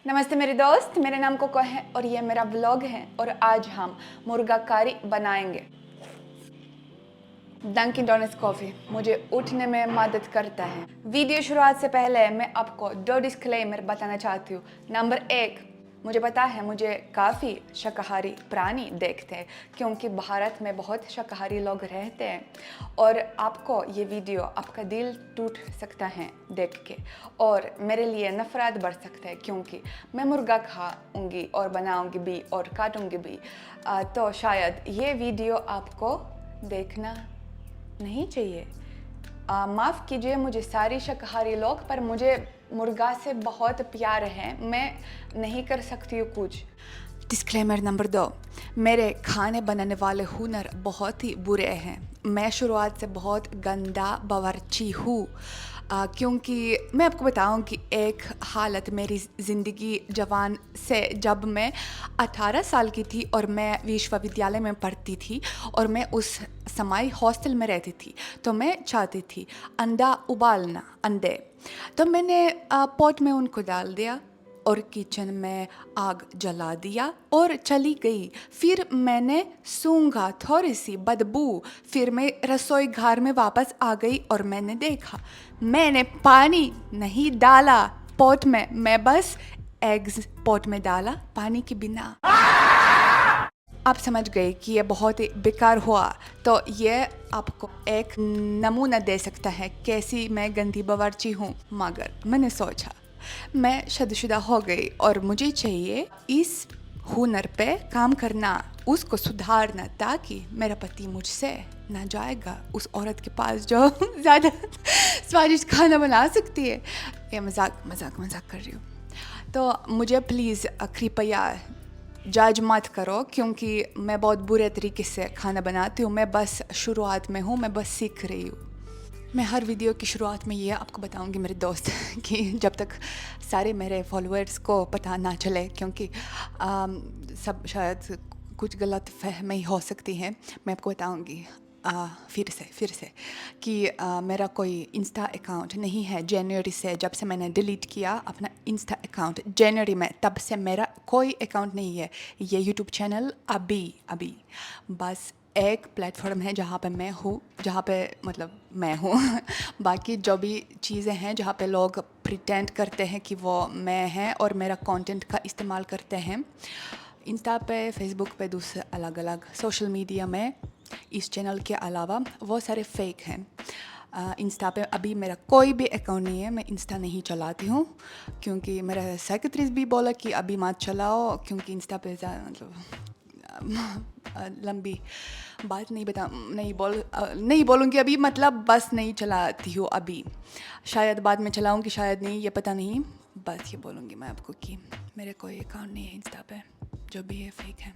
नमस्ते मेरे दोस्त, मेरा नाम कोको है और ये मेरा व्लॉग है और आज हम मुर्गा कारी बनाएंगे। डंकिन डोनट्स कॉफ़ी मुझे उठने में मदद करता है। वीडियो शुरुआत से पहले मैं आपको 2 डिस्क्लेमर बताना चाहती हूँ। नंबर 1, मुझे पता है मुझे काफ़ी शाकाहारी प्राणी देखते हैं क्योंकि भारत में बहुत शाकाहारी लोग रहते हैं और आपको ये वीडियो आपका दिल टूट सकता है देख के और मेरे लिए नफरत बढ़ सकता है क्योंकि मैं मुर्गा खाऊंगी और बनाऊंगी भी और काटूंगी भी। तो शायद ये वीडियो आपको देखना नहीं चाहिए। माफ़ कीजिए मुझे सारी शाकाहारी लोग, पर मुझे मुर्गा से बहुत प्यार है, मैं नहीं कर सकती हूँ कुछ। डिस्क्लेमर नंबर 2, मेरे खाने बनाने वाले हुनर बहुत ही बुरे हैं। मैं शुरुआत से बहुत गंदा बावर्ची हूँ क्योंकि मैं आपको बताऊं कि एक हालत मेरी ज़िंदगी जवान से जब मैं 18 साल की थी और मैं विश्वविद्यालय में पढ़ती थी और मैं उस समय हॉस्टल में रहती थी, तो मैं चाहती थी अंडा उबालना अंडे। तो मैंने पॉट में उनको डाल दिया और किचन में आग जला दिया और चली गई। फिर मैंने सूंघा थोड़ी सी बदबू, फिर मैं रसोई घर में वापस आ गई और मैंने देखा मैंने पानी नहीं डाला पॉट में, मैं बस एग्स पॉट में डाला पानी के बिना। आप समझ गए कि ये बहुत ही बेकार हुआ। तो ये आपको एक नमूना दे सकता है कैसी मैं गंदी बावर्ची हूँ। मगर मैंने सोचा मैं शादीशुदा हो गई और मुझे चाहिए इस हुनर पे काम करना, उसको सुधारना, ताकि मेरा पति मुझसे ना जाएगा उस औरत के पास जो ज़्यादा स्वादिष्ट खाना बना सकती है। ये मजाक कर रही हूँ। तो मुझे प्लीज़ कृपया जज मत करो क्योंकि मैं बहुत बुरे तरीके से खाना बनाती हूँ। मैं बस शुरुआत में हूँ, मैं बस सीख रही हूँ। मैं हर वीडियो की शुरुआत में ये आपको बताऊंगी मेरे दोस्त कि जब तक सारे मेरे फॉलोअर्स को पता ना चले, क्योंकि सब शायद कुछ गलत फहमी हो सकती है। मैं आपको बताऊंगी फिर से कि मेरा कोई इंस्टा अकाउंट नहीं है। जनवरी से, जब से मैंने डिलीट किया अपना इंस्टा अकाउंट जनवरी में, तब से मेरा कोई अकाउंट नहीं है। ये यूट्यूब चैनल अभी बस एक प्लेटफॉर्म है जहाँ पे मैं हूँ, जहाँ पे मतलब मैं हूँ बाकी जो भी चीज़ें हैं जहाँ पे लोग प्रिटेंड करते हैं कि वो मैं हैं और मेरा कंटेंट का इस्तेमाल करते हैं, इंस्टा पे, फेसबुक पे, दूसरे अलग अलग सोशल मीडिया में, इस चैनल के अलावा वो सारे फेक हैं। इंस्टा पे अभी मेरा कोई भी अकाउंट नहीं है। मैं इंस्टा नहीं चलाती हूँ क्योंकि मेरा साइकेट्रिस्ट भी बोला कि अभी मत चलाओ क्योंकि इंस्टा पे मतलब लंबी बात नहीं बोलूँगी अभी, मतलब बस नहीं चलाती हूँ अभी। शायद बाद में चलाऊँगी, शायद नहीं, ये पता नहीं। बस ये बोलूँगी मैं आपको कि मेरे कोई अकाउंट नहीं है इंस्टा पे, जो भी है फेक है।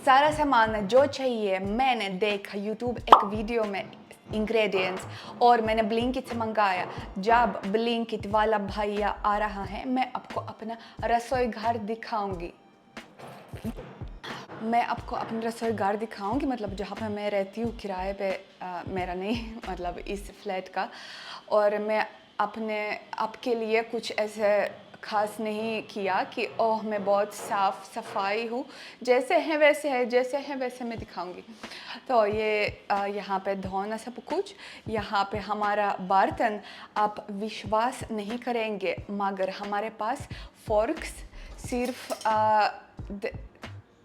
सारा सामान जो चाहिए मैंने देखा यूट्यूब एक वीडियो में, इंग्रेडिएंट्स, और मैंने ब्लिंकिट से मंगाया। जब ब्लिंकिट वाला भैया आ रहा है मैं आपको अपना रसोई घर दिखाऊंगी। मैं आपको अपना रसोई घर दिखाऊंगी, मतलब जहाँ पर मैं रहती हूँ किराए पे, मेरा नहीं मतलब इस फ्लैट का। और मैं अपने आपके लिए कुछ ऐसे खास नहीं किया कि ओह मैं बहुत साफ़ सफाई हूँ, जैसे हैं वैसे है, जैसे हैं वैसे मैं दिखाऊंगी। तो ये यहाँ पे धोना सब कुछ, यहाँ पे हमारा बर्तन, आप विश्वास नहीं करेंगे मगर हमारे पास फोर्क्स सिर्फ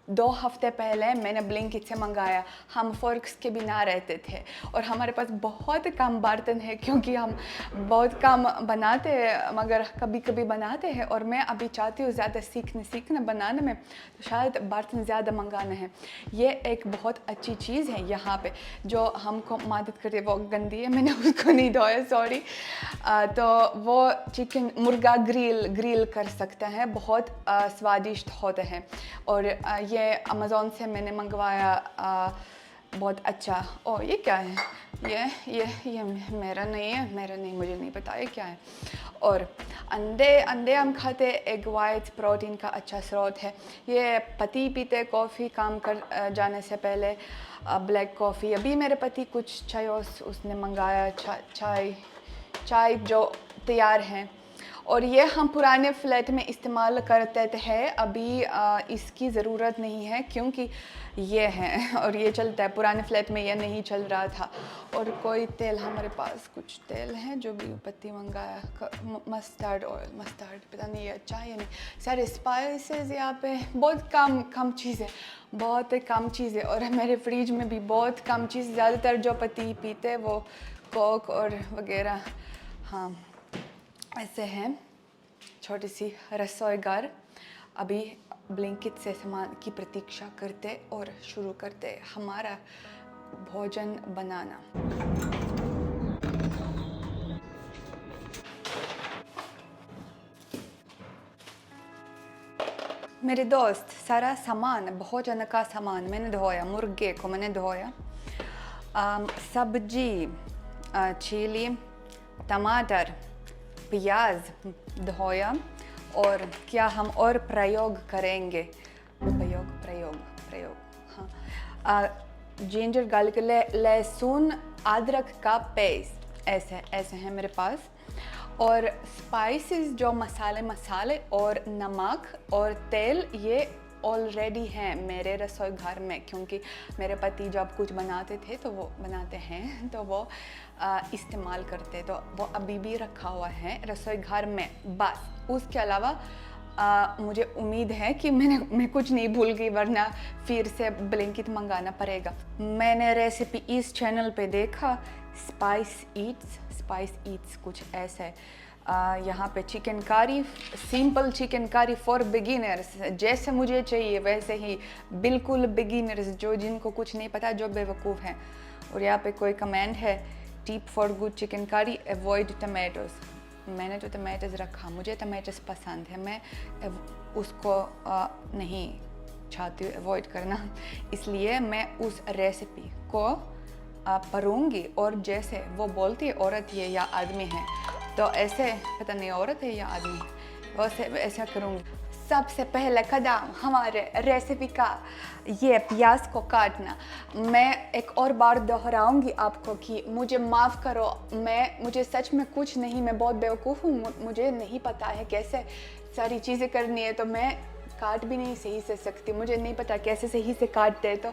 2 हफ्ते पहले मैंने ब्लिंकिट से मंगाया। हम फोर्क्स के बिना रहते थे और हमारे पास बहुत कम बर्तन है क्योंकि हम बहुत कम बनाते हैं, मगर कभी कभी बनाते हैं और मैं अभी चाहती हूँ ज़्यादा सीखना बनाने में, तो शायद बर्तन ज़्यादा मंगाना है। ये एक बहुत अच्छी चीज़ है यहाँ पे जो हमको मदद करती है। वो गंदी है, मैंने उसको नहीं धोया, सॉरी। तो वो चिकन मुर्गा ग्रिल कर सकते हैं, बहुत स्वादिष्ट होते हैं। और ये अमेज़ॉन से मैंने मंगवाया, बहुत अच्छा। ओ ये क्या है? ये मेरा नहीं, मुझे नहीं पता ये क्या है। और अंडे हम खाते, एग वाइट प्रोटीन का अच्छा स्रोत है। ये पति पीते कॉफ़ी काम कर जाने से पहले, ब्लैक कॉफ़ी। अभी मेरे पति कुछ चाय उसने मंगाया, चाय जो तैयार है। और ये हम पुराने फ्लैट में इस्तेमाल करते थे, अभी इसकी ज़रूरत नहीं है क्योंकि ये है और ये चलता है। पुराने फ्लैट में ये नहीं चल रहा था। और कोई तेल, हमारे पास कुछ तेल है जो भी पत्ती मंगाया, मस्टर्ड ऑयल, मस्टर्ड, पता नहीं ये अच्छा है या नहीं। सारे स्पाइसेस यहाँ पे बहुत कम चीज़ें, बहुत कम चीज़ें। और मेरे फ्रिज में भी बहुत कम चीज़, ज़्यादातर जो पति पीते वो कोक और वगैरह। हाँ, ऐसे हैं छोटी सी रसोई घर। अभी ब्लिंकिट से सामान की प्रतीक्षा करते और शुरू करते हमारा भोजन बनाना। मेरे दोस्त, सारा सामान, भोजन का सामान मैंने धोया, मुर्गे को मैंने धोया, सब्जी, चिली, टमाटर, प्याज धोया। और क्या हम और प्रयोग करेंगे, प्रयोग हाँ, जिंजर, गार्लिक, लहसुन, अदरक का पेस्ट, ऐसे हैं मेरे पास। और स्पाइसेस जो मसाले और नमक और तेल, ये ऑलरेडी हैं मेरे रसोई घर में, क्योंकि मेरे पति जब कुछ बनाते थे तो वो बनाते हैं तो वो इस्तेमाल करते, तो वो अभी भी रखा हुआ है रसोई घर में। बस उसके अलावा मुझे उम्मीद है कि मैं कुछ नहीं भूल गई, वरना फिर से ब्लिंकिट मंगाना पड़ेगा। मैंने रेसिपी इस चैनल पे देखा, स्पाइस ईट्स कुछ ऐसा है। यहाँ पे चिकन कारी, सिंपल चिकन कारी फॉर बिगिनर्स, जैसे मुझे चाहिए वैसे ही, बिल्कुल बिगिनर्स, जो जिनको कुछ नहीं पता, जो बेवकूफ़ हैं। और यहाँ पे कोई कमेंट है, टिप फॉर गुड चिकन कारी, अवॉइड टमाटोज। मैंने तो टमाटोज रखा, मुझे टमाटोज पसंद है, मैं उसको नहीं चाहती हूँ अवॉइड करना, इसलिए मैं उस रेसिपी को पढ़ूंगी और जैसे वो बोलती है, औरत है या आदमी है, तो ऐसे, पता नहीं औरत है या आदमी है, वैसे ऐसा करूँगी। सबसे पहला कदम हमारे रेसिपी का ये प्याज को काटना। मैं एक और बार दोहराऊंगी आपको कि मुझे माफ़ करो, मुझे सच में कुछ नहीं, मैं बहुत बेवकूफ़ हूँ, मुझे नहीं पता है कैसे सारी चीज़ें करनी है, तो मैं काट भी नहीं सही से सकती, मुझे नहीं पता कैसे सही से काटते हैं। तो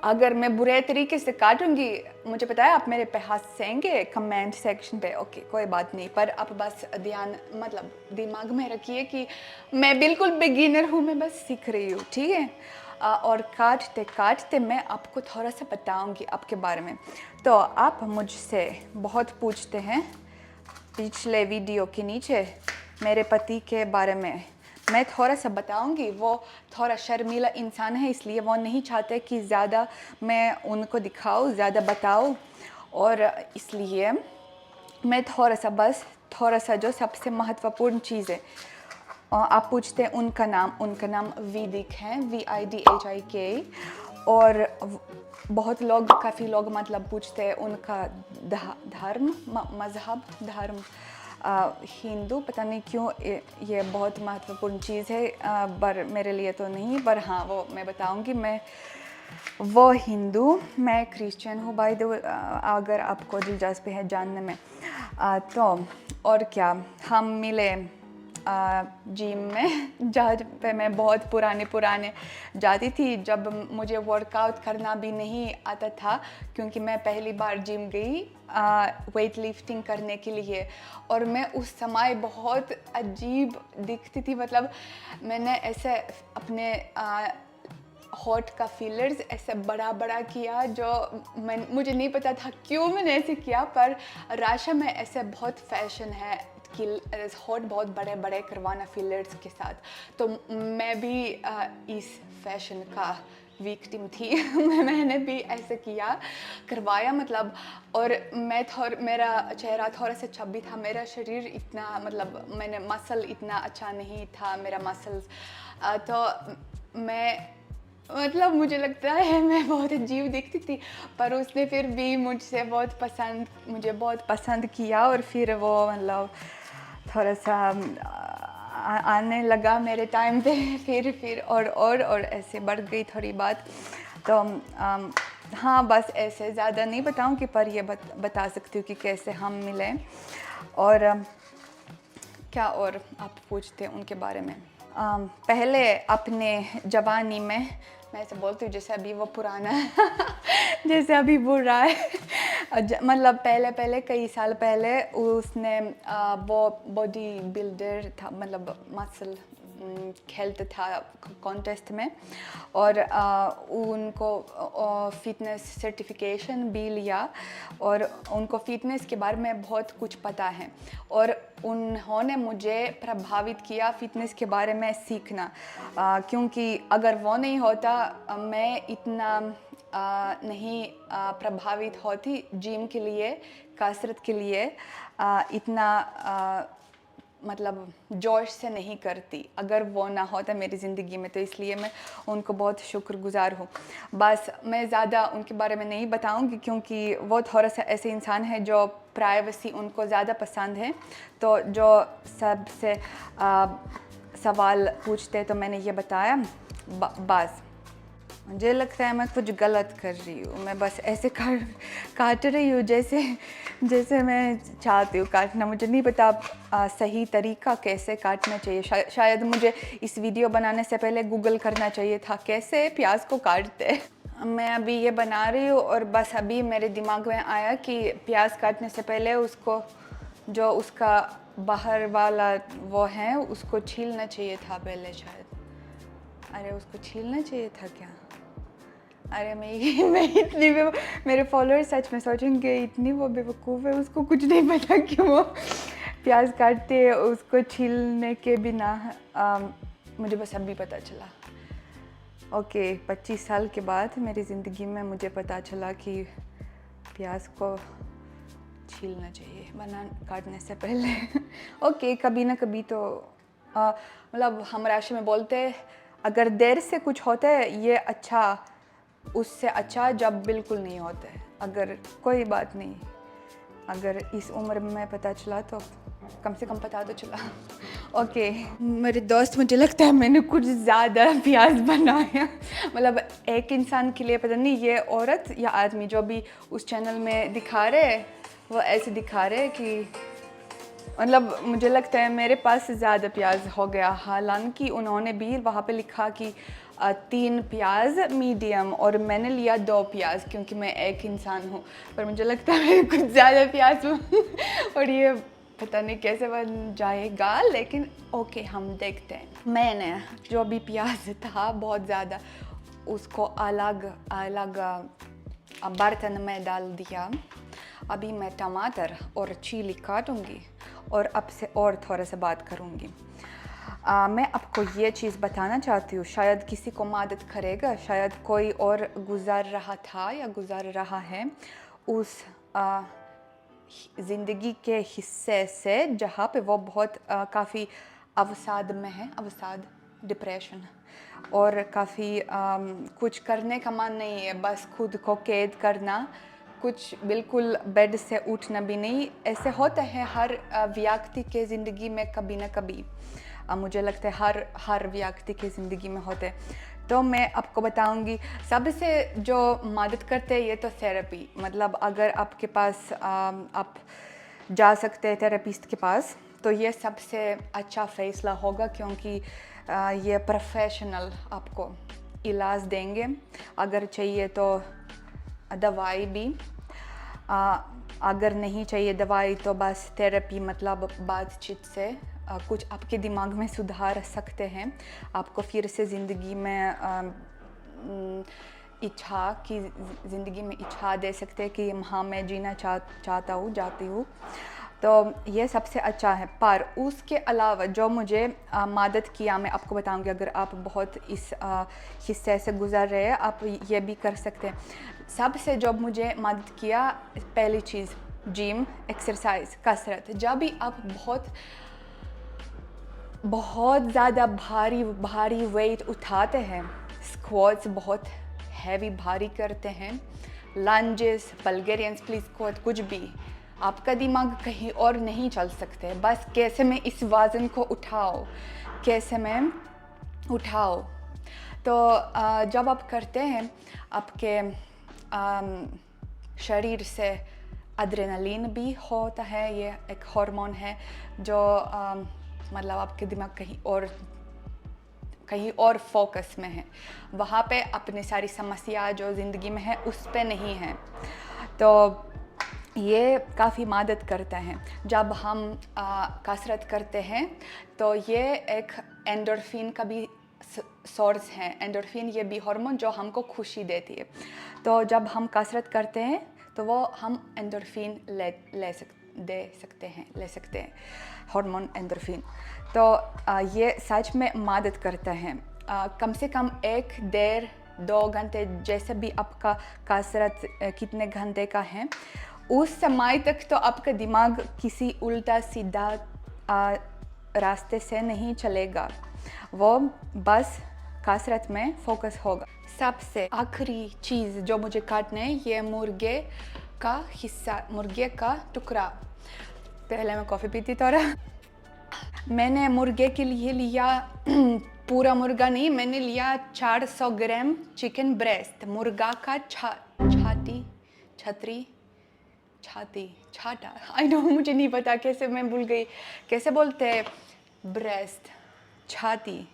अगर मैं बुरे तरीके से काटूंगी, मुझे पता है आप मेरे पे हंसेंगे कमेंट सेक्शन पे, ओके कोई बात नहीं, पर आप बस दिमाग में रखिए कि मैं बिल्कुल बिगिनर हूँ, मैं बस सीख रही हूँ, ठीक है। और काटते काटते मैं आपको थोड़ा सा बताऊंगी आपके बारे में। तो आप मुझसे बहुत पूछते हैं पिछले वीडियो के नीचे मेरे पति के बारे में, मैं थोड़ा सा बताऊंगी। वो थोड़ा शर्मीला इंसान है, इसलिए वो नहीं चाहते कि ज़्यादा मैं उनको दिखाऊं, ज़्यादा बताऊं, और इसलिए मैं थोड़ा सा जो सबसे महत्वपूर्ण चीज़ है, आप पूछते हैं उनका नाम विदिक है, VIDHIK। और बहुत लोग, काफ़ी लोग पूछते हैं उनका धर्म, धर्म हिंदू, पता नहीं क्यों ये बहुत महत्वपूर्ण चीज़ है, पर मेरे लिए तो नहीं, पर हाँ वो मैं बताऊंगी। वो हिंदू, मैं क्रिश्चियन हूँ बाय द वे, अगर आपको दिलचस्पी है जानने में। तो और क्या, हम मिले जिम में, जहाँ पे मैं बहुत पुराने जाती थी, जब मुझे वर्कआउट करना भी नहीं आता था, क्योंकि मैं पहली बार जिम गई वेट लिफ्टिंग करने के लिए, और मैं उस समय बहुत अजीब दिखती थी। मैंने ऐसे अपने हॉट का फीलर्स ऐसे बड़ा किया, जो मुझे नहीं पता था क्यों मैंने ऐसे किया, पर राशा में ऐसे बहुत फैशन है कि हॉट बहुत बड़े करवाना फीलर्स के साथ, तो मैं भी इस फैशन का विक्टिम थी। मैंने भी ऐसे करवाया, और मेरा चेहरा थोड़ा सा चब्बी था, मेरा शरीर इतना मैंने मसल इतना अच्छा नहीं था मेरा मसल्स, तो मैं मुझे लगता है मैं बहुत अजीब दिखती थी, पर उसने फिर भी मुझे बहुत पसंद किया, और फिर वो थोड़ा सा आने लगा मेरे टाइम पे, फिर और ऐसे बढ़ गई थोड़ी बात। तो हाँ, बस ऐसे ज़्यादा नहीं बताऊँ कि, पर ये बता सकती हूँ कि कैसे हम मिले। और क्या और आप पूछते उनके बारे में। पहले अपने जवानी में, मैं ऐसे बोलती हूँ जैसे अभी वो पुराना है जैसे अभी बोल रहा है मतलब पहले कई साल पहले उसने वो बॉडी बिल्डर था, मतलब मसल खेलता था कॉन्टेस्ट में, और उनको फिटनेस सर्टिफिकेशन भी लिया, और उनको फिटनेस के बारे में बहुत कुछ पता है, और उन्होंने मुझे प्रभावित किया फिटनेस के बारे में सीखना, क्योंकि अगर वो नहीं होता मैं इतना नहीं प्रभावित होती जिम के लिए, कसरत के लिए इतना मतलब जोश से नहीं करती अगर वो ना होता मेरी ज़िंदगी में। तो इसलिए मैं उनको बहुत शुक्रगुजार हूँ। बस मैं ज़्यादा उनके बारे में नहीं बताऊँगी क्योंकि वो थोड़ा सा ऐसे इंसान है जो प्राइवेसी उनको ज़्यादा पसंद है, तो जो सबसे सवाल पूछते तो मैंने ये बताया। बस मुझे लगता है मैं कुछ गलत कर रही हूँ, मैं बस ऐसे काट रही हूँ जैसे मैं चाहती हूँ काटना। मुझे नहीं पता सही तरीका कैसे काटना चाहिए। शायद मुझे इस वीडियो बनाने से पहले गूगल करना चाहिए था कैसे प्याज को काटते। मैं अभी ये बना रही हूँ और बस अभी मेरे दिमाग में आया कि प्याज काटने से पहले उसको, जो उसका बाहर वाला वो है, उसको छीलना चाहिए था पहले शायद। अरे उसको छीलना चाहिए था क्या? अरे मैं इतनी मेरे फॉलोअर्स सच में सोचेंगे इतनी वो बेवकूफ़ है, उसको कुछ नहीं पता कि वो प्याज काटते हैं उसको छीलने के बिना। मुझे बस अभी पता चला। ओके 25 साल के बाद मेरी ज़िंदगी में मुझे पता चला कि प्याज को छीलना चाहिए काटने से पहले ओके कभी ना कभी तो मतलब हम राशि में बोलते हैं अगर देर से कुछ होता है ये अच्छा, उससे अच्छा जब बिल्कुल नहीं होता है। अगर कोई बात नहीं, अगर इस उम्र में पता चला तो कम से कम पता तो चला ओके मेरे दोस्त, मुझे लगता है मैंने कुछ ज़्यादा प्याज बनाया मतलब एक इंसान के लिए, पता नहीं ये औरत या आदमी जो भी उस चैनल में दिखा रहे वो ऐसे दिखा रहे कि मतलब मुझे लगता है मेरे पास ज़्यादा प्याज हो गया। हालांकि उन्होंने भी वहाँ पे लिखा कि 3 प्याज मीडियम और मैंने लिया 2 प्याज क्योंकि मैं एक इंसान हूँ, पर मुझे लगता है कुछ ज़्यादा प्याज और ये पता नहीं कैसे बन जाएगा, लेकिन ओके हम देखते हैं। मैंने जो भी प्याज था बहुत ज़्यादा, उसको अलग अलग बर्तन में डाल दिया। अभी मैं टमाटर और चिली काटूंगी और अब से और थोड़ा सा बात करूंगी। मैं आपको ये चीज़ बताना चाहती हूँ, शायद किसी को मदद करेगा, शायद कोई और गुज़र रहा था या गुज़र रहा है उस ज़िंदगी के हिस्से से जहाँ पे वो बहुत काफ़ी अवसाद में है, अवसाद डिप्रेशन, और काफ़ी कुछ करने का मन नहीं है, बस खुद को कैद करना, कुछ बिल्कुल बेड से उठना भी नहीं। ऐसे होता है हर व्यक्ति के ज़िंदगी में कभी ना कभी, मुझे लगता है हर व्यक्ति की ज़िंदगी में होते हैं। तो मैं आपको बताऊंगी सबसे जो मदद करते हैं ये तो थेरेपी, मतलब अगर आपके पास आप जा सकते हैं थेरेपिस्ट के पास तो ये सबसे अच्छा फैसला होगा, क्योंकि ये प्रोफेशनल आपको इलाज देंगे। अगर चाहिए तो दवाई भी, अगर नहीं चाहिए दवाई तो बस थेरेपी, मतलब बातचीत से कुछ आपके दिमाग में सुधार सकते हैं, आपको फिर से ज़िंदगी में इच्छा की ज़िंदगी में इच्छा दे सकते हैं कि हाँ मैं जीना चाहता हूँ, जाती हूँ। तो ये सबसे अच्छा है। पर उसके अलावा जो मुझे मदद किया मैं आपको बताऊंगी, अगर आप बहुत इस हिस्से से गुजर रहे हैं आप ये भी कर सकते हैं। सबसे जो मुझे मदद किया, पहली चीज़ जिम, एक्सरसाइज, कसरत। जब भी आप बहुत ज़्यादा भारी वेट उठाते हैं, स्क्वाट्स बहुत हैवी भारी करते हैं, लंजेस, बल्गेरियन स्प्लिट स्क्वाट, कुछ भी, आपका दिमाग कहीं और नहीं चल सकते, बस कैसे मैं इस वज़न को कैसे मैं उठाओ। तो जब आप करते हैं आपके शरीर से एड्रेनलिन भी होता है, ये एक हार्मोन है जो मतलब आपके दिमाग कहीं और फोकस में है, वहाँ पे अपनी सारी समस्या जो ज़िंदगी में है उस पे नहीं है। तो ये काफ़ी मदद करता है। जब हम कसरत करते हैं तो ये एक एंडोर्फिन का भी सोर्स है। एंडोर्फिन ये भी हार्मोन जो हमको खुशी देती है। तो जब हम कसरत करते हैं तो वो हम एंडोर्फिन ले सकते हैं हार्मोन एंडोर्फिन। तो ये सच में मदद करता है। कम से कम 1-1.5-2 घंटे, जैसे भी आपका कसरत कितने घंटे का है, उस समय तक तो आपका दिमाग किसी उल्टा सीधा रास्ते से नहीं चलेगा, वो बस कसरत में फोकस होगा। सबसे आखिरी चीज़ जो मुझे काटना है, ये मुर्गे का हिस्सा, मुर्गे का टुकड़ा। पहले मैं कॉफ़ी पीती थोड़ा। मैंने मुर्गे के लिए लिया पूरा मुर्गा नहीं, मैंने लिया 400 ग्राम चिकन ब्रेस्ट, मुर्गा का छाता। आई नो, मुझे नहीं पता कैसे, मैं भूल गई कैसे बोलते हैं ब्रेस्ट, छाती।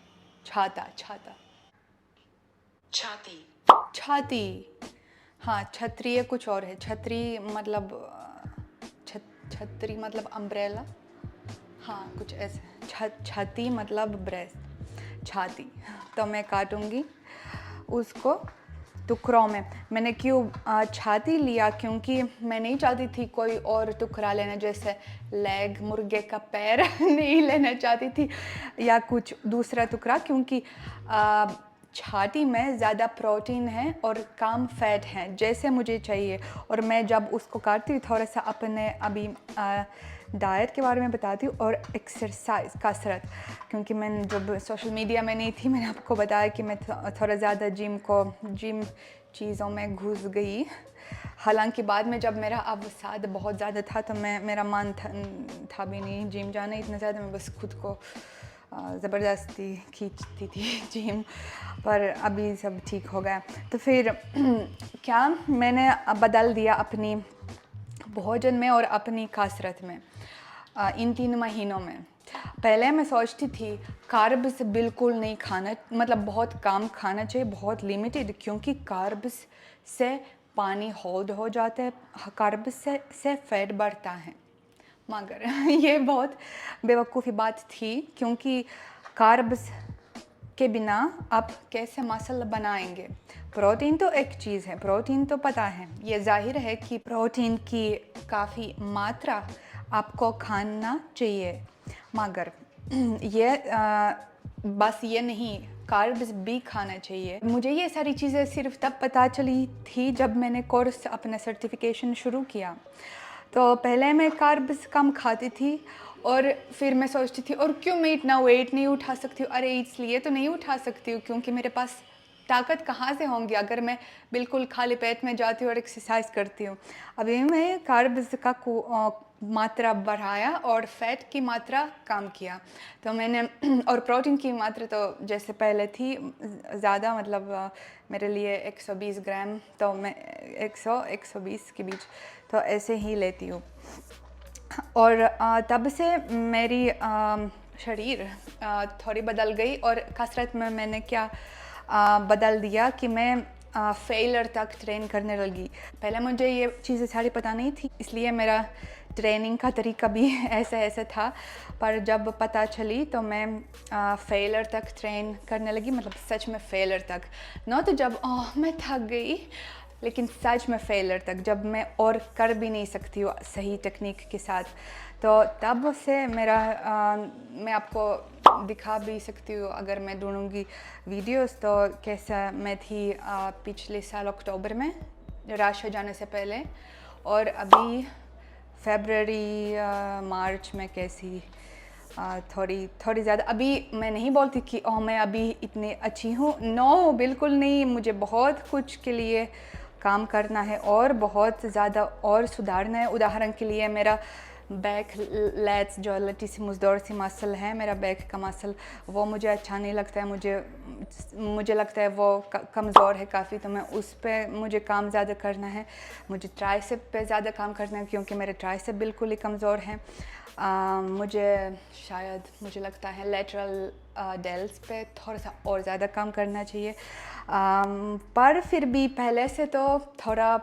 हाँ, छतरी कुछ और है। छतरी मतलब छतरी मतलब अम्ब्रेला, हाँ कुछ ऐसे। छाती मतलब ब्रेस्ट, छाती। तो मैं काटूंगी उसको टुकड़ों में। मैंने क्यों छाती लिया, क्योंकि मैं नहीं चाहती थी कोई और टुकड़ा लेना, जैसे लेग, मुर्गे का पैर नहीं लेना चाहती थी या कुछ दूसरा टुकड़ा, क्योंकि छाती में ज़्यादा प्रोटीन है और कम फैट है जैसे मुझे चाहिए। और मैं जब उसको काटती हूँ, थोड़ा सा अपने अभी डाइट के बारे में बताती हूँ और एक्सरसाइज, कसरत, क्योंकि मैं जब सोशल मीडिया में नहीं थी, मैंने आपको बताया कि मैं थोड़ा ज़्यादा जिम चीज़ों में घुस गई। हालांकि बाद में जब मेरा अवसाद बहुत ज़्यादा था तो मेरा मन था भी नहीं जिम जाना इतना ज़्यादा, मैं बस खुद को ज़बरदस्ती खींचती थी जिम, पर अभी सब ठीक हो गया। तो फिर क्या मैंने बदल दिया अपनी भोजन में और अपनी कसरत में इन 3 महीनों में। पहले मैं सोचती थी कार्ब्स बिल्कुल नहीं खाना, मतलब बहुत कम खाना चाहिए, बहुत लिमिटेड, क्योंकि कार्ब्स से पानी होल्ड हो जाता है, कार्ब्स से फैट बढ़ता है। मगर ये बहुत बेवकूफ़ी बात थी, क्योंकि कार्ब्स के बिना आप कैसे मसल बनाएंगे। प्रोटीन तो एक चीज़ है, प्रोटीन तो पता है, ये जाहिर है कि प्रोटीन की काफ़ी मात्रा आपको खाना चाहिए, मगर ये बस ये नहीं, कार्ब्स भी खाना चाहिए। मुझे ये सारी चीज़ें सिर्फ तब पता चली थी जब मैंने कोर्स, अपना सर्टिफिकेशन शुरू किया। तो पहले मैं कार्ब्स कम खाती थी और फिर मैं सोचती थी और क्यों मैं इतना वेट नहीं उठा सकती हूँ। अरे इसलिए तो नहीं उठा सकती हूँ क्योंकि मेरे पास ताकत कहाँ से होंगी अगर मैं बिल्कुल खाली पेट में जाती हूँ और एक्सरसाइज करती हूँ। अभी मैं कार्ब्स का मात्रा बढ़ाया और फैट की मात्रा कम किया। तो मैंने और प्रोटीन की मात्रा तो जैसे पहले थी ज़्यादा, मतलब मेरे लिए 120 ग्राम, तो मैं 100-120 के बीच तो ऐसे ही लेती हूँ। और तब से मेरी शरीर थोड़ी बदल गई। और कसरत में मैंने क्या बदल दिया कि मैं फेलियर तक ट्रेन करने लगी। पहले मुझे ये चीज़ें सारी पता नहीं थी, इसलिए मेरा ट्रेनिंग का तरीका भी ऐसा था। पर जब पता चली तो मैं फेलियर तक ट्रेन करने लगी, मतलब सच में फेलियर तक, न तो जब मैं थक गई, लेकिन सच में फेलियर तक, जब मैं और कर भी नहीं सकती हूँ सही टेक्निक के साथ। तो तब से मेरा मैं आपको दिखा भी सकती हूँ अगर मैं ढूंढूंगी वीडियोस, तो कैसा मैं थी पिछले साल अक्टूबर में राशिया जाने से पहले, और अभी फरवरी मार्च में कैसी थोड़ी ज़्यादा। अभी मैं नहीं बोलती कि मैं अभी इतनी अच्छी हूँ, नो बिल्कुल नहीं, मुझे बहुत कुछ के लिए काम करना है और बहुत ज़्यादा और सुधारना है। उदाहरण के लिए मेरा बैक लैट्स जो लैटिसिमस डोर्सी मसल है, मेरा बैक का मसल, वो मुझे अच्छा नहीं लगता है। मुझे लगता है वो कमज़ोर है काफ़ी, तो मैं उस पर मुझे काम ज़्यादा करना है। मुझे ट्राइसेप पे ज़्यादा काम करना है क्योंकि मेरे ट्राइसेप बिल्कुल ही कमज़ोर हैं। मुझे लगता है लेटरल डेल्स पे थोड़ा सा और ज़्यादा काम करना चाहिए। पर फिर भी पहले से तो थोड़ा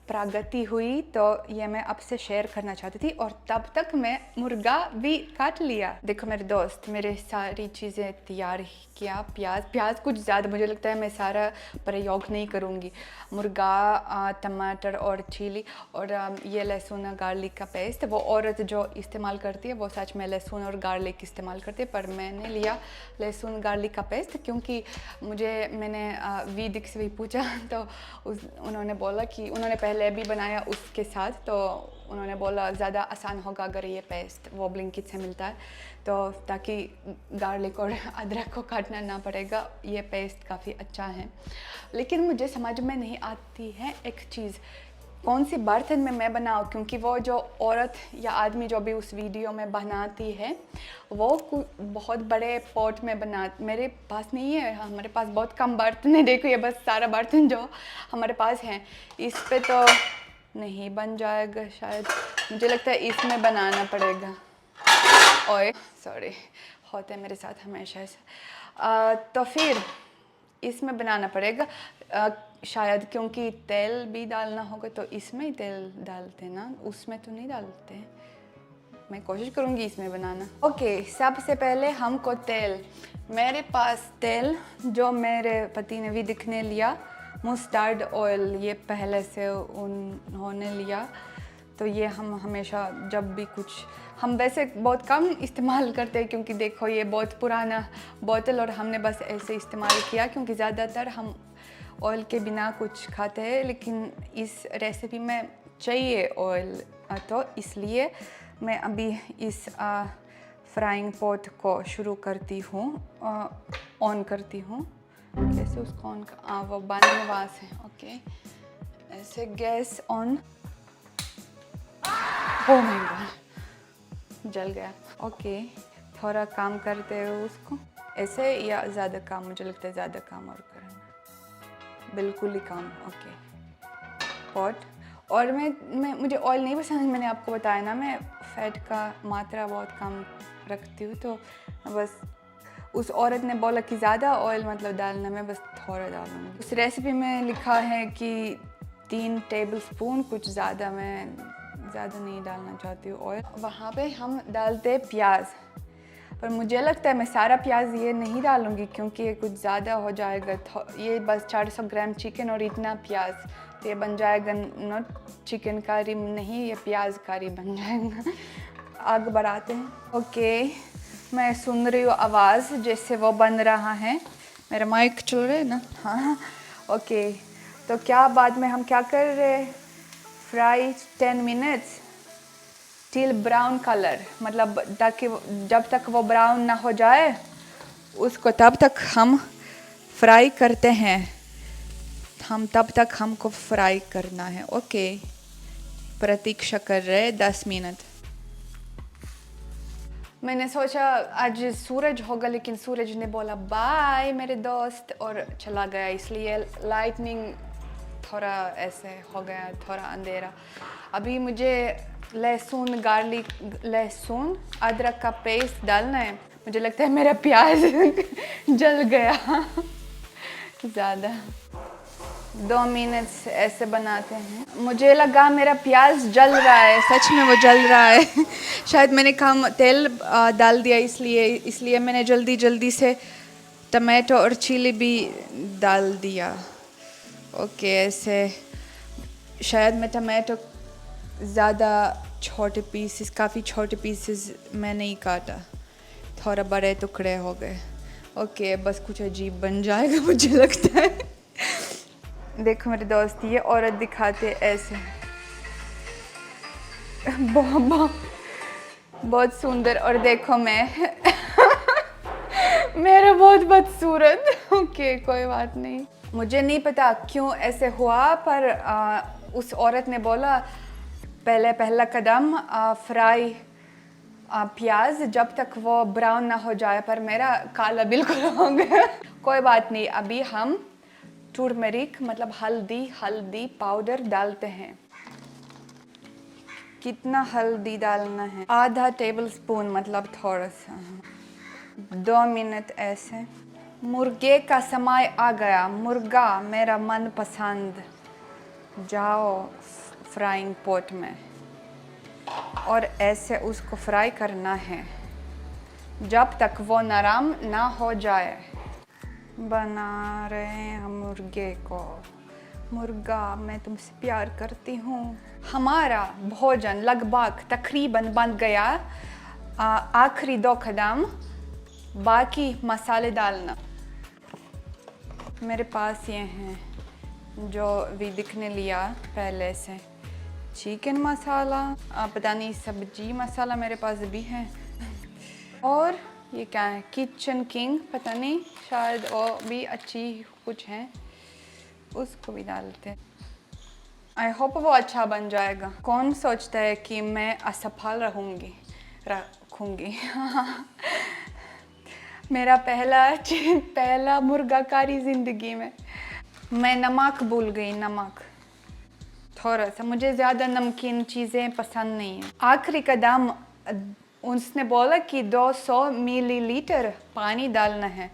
प्रगति हुई, तो ये मैं आपसे शेयर करना चाहती थी। और तब तक मैं मुर्गा भी काट लिया। देखो मेरे दोस्त, मेरे सारी चीज़ें तैयार किया। प्याज कुछ ज़्यादा, मुझे लगता है मैं सारा प्रयोग नहीं करूँगी। मुर्गा, टमाटर और चिली और ये लहसुन गार्लिक का पेस्ट। वो औरत जो इस्तेमाल करती है वो सच में लहसुन और गार्लिक इस्तेमाल करती है, पर मैंने लिया लहसुन गार्लिक का पेस्ट क्योंकि मैंने वैदिक से भी पूछा, तो उन्होंने बोला कि उन्होंने पहले भी बनाया उसके साथ, तो उन्होंने बोला ज़्यादा आसान होगा अगर ये पेस्ट वो ब्लिंकिट से मिलता है, तो ताकि गार्लिक और अदरक को काटना ना पड़ेगा। ये पेस्ट काफ़ी अच्छा है। लेकिन मुझे समझ में नहीं आती है एक चीज़, कौन सी बर्तन में मैं बनाऊँ, क्योंकि वो जो औरत या आदमी जो भी उस वीडियो में बनाती है वो बहुत बड़े पॉट में मेरे पास नहीं है। हमारे पास बहुत कम बर्तन है। देखो ये बस सारा बर्तन जो हमारे पास हैं, इस पे तो नहीं बन जाएगा शायद। मुझे लगता है इसमें बनाना पड़ेगा। ओए सॉरी, होते हैं मेरे साथ हमेशा ऐसा। तो फिर इसमें बनाना पड़ेगा शायद, क्योंकि तेल भी डालना होगा, तो इसमें ही तेल डालते ना, उसमें तो नहीं डालते। मैं कोशिश करूँगी इसमें बनाना। ओके, सबसे पहले हमको मेरे पास तेल जो मेरे पति ने भी दिखने लिया, मस्टर्ड ऑयल, ये पहले से उन्होंने लिया। तो ये हम हमेशा जब भी कुछ, हम वैसे बहुत कम इस्तेमाल करते हैं क्योंकि देखो ये बहुत पुराना बोतल और हमने बस ऐसे इस्तेमाल किया, क्योंकि ज़्यादातर हम ऑयल के बिना कुछ खाते हैं, लेकिन इस रेसिपी में चाहिए ऑयल, तो इसलिए मैं अभी इस फ्राइंग पॉट को शुरू करती हूँ, ऑन करती हूँ। कैसे उसको ऑन वो बंद वहाँ से, ओके, ऐसे gas on. Oh my God, जल गया। ओके, थोड़ा काम करते हो उसको ऐसे, या ज़्यादा काम, मुझे लगता है ज़्यादा काम और करना, बिल्कुल ही काम। Okay, pot. और मुझे ऑयल नहीं पसंद, मैंने आपको बताया ना, मैं फैट का मात्रा बहुत कम रखती हूँ, तो बस उस औरत ने बोला कि ज़्यादा ऑयल मतलब डालना, मैं बस थोड़ा डालूँगी। उस रेसिपी में लिखा है कि 3 टेबलस्पून, कुछ ज़्यादा, मैं ज़्यादा नहीं डालना चाहती हूँ ऑयल। वहाँ पे हम डालते प्याज, पर मुझे लगता है मैं सारा प्याज ये नहीं डालूँगी क्योंकि ये कुछ ज़्यादा हो जाएगा। ये बस 400 ग्राम चिकन और इतना प्याज, तो ये बन जाएगा नॉट चिकन करी, नहीं, ये प्याज करी बन जाएगा। आग बढ़ाते हैं। ओके, मैं सुन रही हूँ आवाज़ जैसे वो बन रहा है। मेरा माइक चल रहा है ना? हाँ, ओके। तो क्या बाद में हम क्या कर रहे हैं? Fry 10 minutes till brown colour, मतलब ताकि जब तक वो ब्राउन ना हो जाए उसको, तब तक हम फ्राई करते हैं। तब तक हमको फ्राई करना है। ओके, प्रतीक्षा कर रहे 10 मिनट। मैंने सोचा आज सूरज होगा, लेकिन सूरज ने बोला बाय मेरे दोस्त और चला गया, इसलिए लाइटनिंग थोड़ा ऐसे हो गया, थोड़ा अंधेरा। अभी मुझे लहसुन अदरक का पेस्ट डालना है। मुझे लगता है मेरा प्याज जल गया ज़्यादा। 2 मिनट ऐसे बनाते हैं। मुझे लगा मेरा प्याज जल रहा है, सच में वो जल रहा है शायद मैंने कम तेल डाल दिया, इसलिए मैंने जल्दी से टमाटो और चिली भी डाल दिया। ओके, ऐसे शायद मैं टमाटो ज़्यादा छोटे पीसेस, काफ़ी छोटे पीसेस मैं नहीं काटा, थोड़ा बड़े टुकड़े हो गए। ओके, बस कुछ अजीब बन जाएगा मुझे लगता है। देखो मेरे दोस्त, ये औरत दिखाते ऐसे बहुत सुंदर, और देखो मैं मेरा बहुत बदसूरत। ओके, कोई बात नहीं। मुझे नहीं पता क्यों ऐसे हुआ, पर उस औरत ने बोला पहला कदम फ्राई प्याज जब तक वो ब्राउन ना हो जाए, पर मेरा काला बिल्कुल हो गया। कोई बात नहीं, अभी हम टर्मरिक मतलब हल्दी पाउडर डालते हैं। कितना हल्दी डालना है? आधा टेबल स्पून, मतलब थोड़ा सा। 2 मिनट ऐसे। मुर्गे का समय आ गया। मुर्गा मेरा मनपसंद। जाओ फ्राइंग पॉट में और ऐसे उसको फ्राई करना है जब तक वो नरम ना हो जाए। बना रहे हैं हम मुर्गे को। मुर्गा, मैं तुमसे प्यार करती हूँ। हमारा भोजन लगभग तकरीबन बन गया। आखिरी 2 कदम, बाकी मसाले डालना। मेरे पास ये हैं जो विदिक ने लिया पहले से। चिकन मसाला, पता नहीं सब्जी मसाला मेरे पास भी है। और ये क्या है? किचन किंग, पता नहीं, शायद वो भी अच्छी कुछ है, उसको भी डालते। आई होप वो अच्छा बन जाएगा। कौन सोचता है कि मैं असफल रखूँगी। मेरा पहला मुर्गा कारी ज़िंदगी में। मैं नमक भूल गई, नमक थोड़ा सा। मुझे ज़्यादा नमकीन चीज़ें पसंद नहीं है। आखिरी कदम, उसने बोला कि 200 मिलीलीटर पानी डालना है।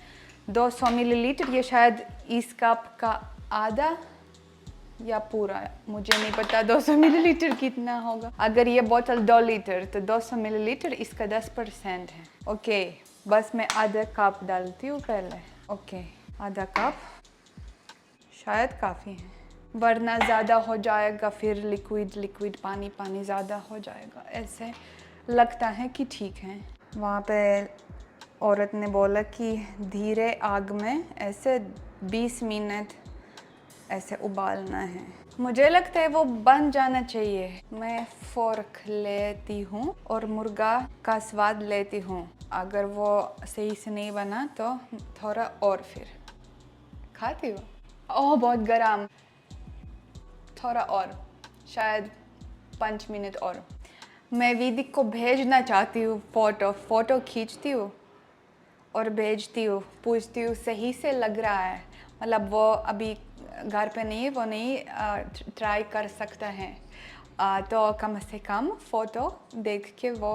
200 मिलीलीटर, ये शायद इस कप का आधा या पूरा, मुझे नहीं पता 200 मिलीलीटर कितना होगा। अगर ये बोतल 2 लीटर तो 200 मिलीलीटर इसका 10% है। ओके, बस मैं आधा कप डालती हूँ पहले। ओके, आधा कप शायद काफ़ी है, वरना ज़्यादा हो जाएगा, फिर लिक्विड पानी ज़्यादा हो जाएगा। ऐसे लगता है कि ठीक है। वहाँ पे औरत ने बोला कि धीरे आग में ऐसे 20 मिनट ऐसे उबालना है। मुझे लगता है वो बन जाना चाहिए। मैं फोर्क लेती हूँ और मुर्गा का स्वाद लेती हूँ। अगर वो सही से नहीं बना तो थोड़ा और फिर खाती हूँ। ओह, बहुत गरम। थोड़ा और, शायद 5 मिनट और। मैं विदिक को भेजना चाहती हूँ। फ़ोटो खींचती हूँ और भेजती हूँ, पूछती हूँ सही से लग रहा है। मतलब वो अभी घर पे नहीं है, वो नहीं ट्राई कर सकता है, तो कम से कम फ़ोटो देख के वो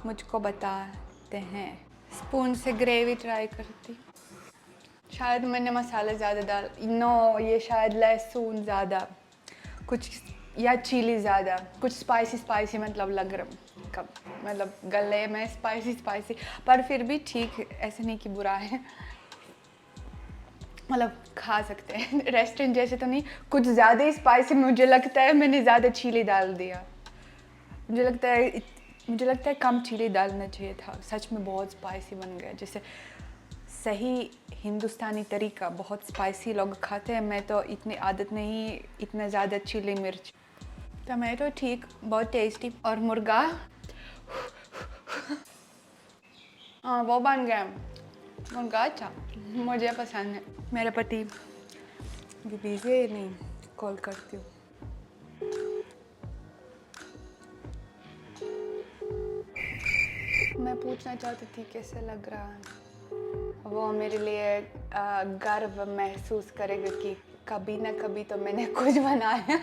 मुझको बताते हैं। स्पून से ग्रेवी ट्राई करती। शायद मैंने मसाले ज़्यादा डाल, नो, ये शायद लहसुन ज़्यादा कुछ या चिली ज़्यादा, कुछ स्पाइसी मतलब लग रहा कब, मतलब गले में स्पाइसी, पर फिर भी ठीक, ऐसे नहीं कि बुरा है, मतलब खा सकते हैं। रेस्टोरेंट जैसे तो नहीं, कुछ ज़्यादा ही स्पाइसी। मुझे लगता है मैंने ज़्यादा चिली डाल दिया। मुझे लगता है कम चिली डालना चाहिए था। सच में बहुत स्पाइसी बन गया। जैसे सही हिंदुस्तानी तरीका, बहुत स्पाइसी लोग खाते हैं। मैं तो इतनी आदत नहीं, इतना ज़्यादा चिली मिर्च। टमाटो ठीक, बहुत टेस्टी। और मुर्गा, हाँ वो बन गया मुर्गा। अच्छा, मुझे पसंद है। मेरे पति बिजी है, नहीं कॉल करती हूँ। मैं पूछना चाहती थी कैसे लग रहा है। वो मेरे लिए गर्व महसूस करेगा कि कभी ना कभी तो मैंने कुछ बनाया।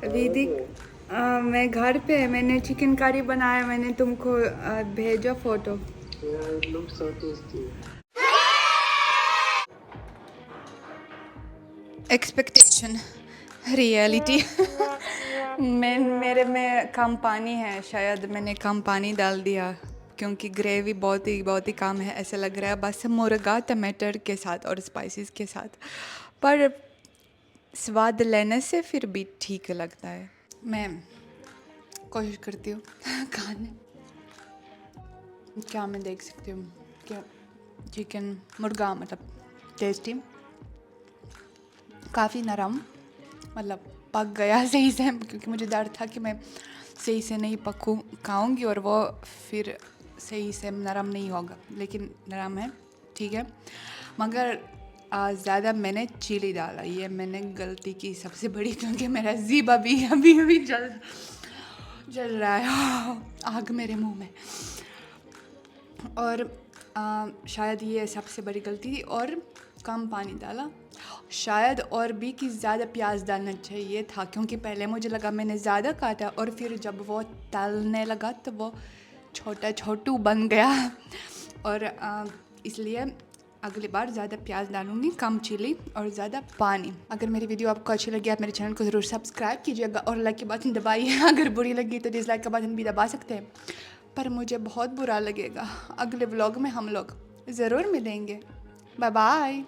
विदिक, मैं घर पे मैंने चिकन करी बनाया। मैंने तुमको भेजा फ़ोटो। Expectation, reality. मेरे में कम पानी है, शायद मैंने कम पानी डाल दिया क्योंकि ग्रेवी बहुत ही कम है। ऐसा लग रहा है बस मुर्गा टमाटर के साथ और स्पाइसेस के साथ, पर स्वाद लेने से फिर भी ठीक लगता है। मैं कोशिश करती हूँ खाने। क्या मैं देख सकती हूँ क्या? चिकन, मुर्गा मतलब टेस्टी, काफ़ी नरम, मतलब पक गया सही से, क्योंकि मुझे डर था कि मैं सही से नहीं खाऊंगी और वो फिर सही से नरम नहीं होगा, लेकिन नरम है, ठीक है। मगर ज़्यादा मैंने चिली डाला, ये मैंने गलती की सबसे बड़ी, क्योंकि मेरा जीभ अभी चल जल रहा है आग मेरे मुंह में। और शायद ये सबसे बड़ी गलती थी और कम पानी डाला शायद, और भी कि ज़्यादा प्याज डालना चाहिए था, क्योंकि पहले मुझे लगा मैंने ज़्यादा काटा और फिर जब वो तलने लगा तो वो छोटा छोटू बन गया। और इसलिए अगली बार ज़्यादा प्याज डालूंगी, कम चिली और ज़्यादा पानी। अगर मेरी वीडियो आपको अच्छी लगी आप मेरे चैनल को ज़रूर सब्सक्राइब कीजिएगा और लाइक के बटन दबाइए। अगर बुरी लगी तो डिसलाइक का बटन भी दबा सकते हैं, पर मुझे बहुत बुरा लगेगा। अगले व्लॉग में हम लोग ज़रूर मिलेंगे। Bye bye.